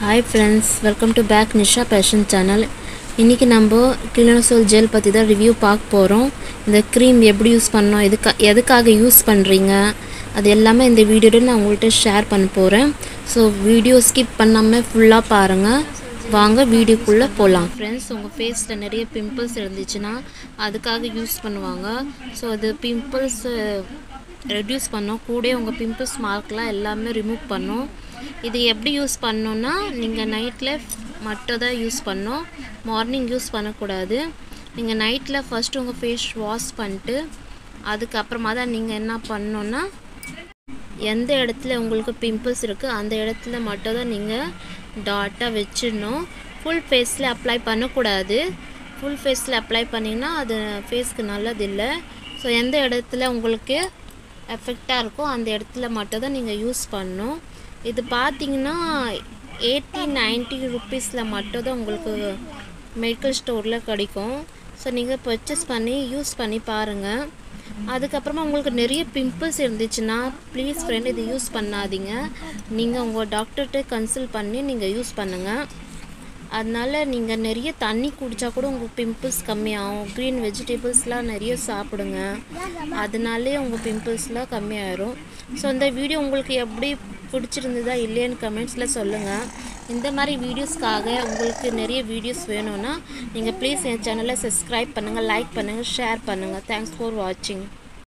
Hi friends, welcome to back Nisha Passion channel. இன்னைக்கு நம்ம கிளினோசோல் gel பத்தி தான் ரிவ்யூ பார்க்க போறோம். இந்த க்ரீம் எப்படி யூஸ் பண்ணனும், எதுக்காக யூஸ் பண்றீங்க, அது எல்லாமே இந்த வீடியோல நான் உங்கள்ட்ட ஷேர் பண்ண போறேன். சோ வீடியோ ஸ்கிப் பண்ணாம ஃபுல்லா பாருங்க. வாங்க வீடியோக்குள்ள போலாம். फ्रेंड्स, உங்க ஃபேஸ்ல நிறைய பிம்பிள்ஸ் இருந்துச்சுனா அதுக்காக யூஸ் பண்ணுவாங்க. சோ அது பிம்பிள்ஸ் ரெடியூஸ் பண்ணோம், கூட உங்க பிம்பிள்ஸ் மார்க்லாம் எல்லாமே ரிமூவ் பண்ணும். இது எப்படி யூஸ் பண்ணனும்னா, நீங்க நைட்ல மட்டும் தான் யூஸ் பண்ணனும், மார்னிங் யூஸ் பண்ணக்கூடாது. நீங்க நைட்ல ஃபர்ஸ்ட் உங்க ஃபேஸ் வாஷ் பண்ணிட்டு அதுக்கு அப்புறமா தான் நீங்க என்ன பண்ணனும்னா, எந்த இடத்துல உங்களுக்கு பிம்பிள்ஸ் இருக்கு அந்த இடத்துல மட்டும் தான் நீங்க டாட்டா வெச்சிடணும். ফুল ஃபேஸ்ல அப்ளை பண்ண கூடாது. ফুল ஃபேஸ்ல அப்ளை பண்ணீங்கன்னா அது ஃபேஸ்க்கு நல்லது இல்ல. சோ எந்த இடத்துல உங்களுக்கு எஃபெக்ட்டா இருக்கோ அந்த இடத்துல மட்டும் தான் நீங்க யூஸ் பண்ணனும். இது பாத்தீங்கன்னா 80-90 ரூபீஸ்ல மட்டும் தான் உங்களுக்கு மெடிக்கல் ஸ்டோர்ல கிடைக்கும். சோ நீங்க பர்சேஸ் பண்ணி யூஸ் பண்ணி பாருங்க. அதுக்கு அப்புறமா உங்களுக்கு நிறைய பிம்பிள்ஸ் இருந்துச்சுனா ப்ளீஸ் फ्रेंड இது யூஸ் பண்ணாதீங்க. நீங்க உங்க டாக்டர்ட்ட கன்சல்ட் பண்ணி நீங்க யூஸ் பண்ணுங்க. அதனால நீங்க நிறைய தண்ணி குடிச்சா கூட உங்க பிம்பிள்ஸ் கம்மியாகும். green வெஜிடபிள்ஸ்லாம் நிறைய சாப்பிடுங்க, அதனாலே உங்க பிம்பிள்ஸ்லாம் கம்மியாயிரும். சோ இந்த வீடியோ உங்களுக்கு எப்படி பிடிச்சிருந்ததா இல்லையான்னு கமெண்ட்ஸ்ல சொல்லுங்க. இந்த மாதிரி வீடியோஸ்க்காக உங்களுக்கு நிறைய வீடியோஸ் வேணும்னா நீங்க ப்ளீஸ் என் சேனலை சப்ஸ்கிரைப் பண்ணுங்க, லைக் பண்ணுங்க, ஷேர் பண்ணுங்க. Thanks for watching.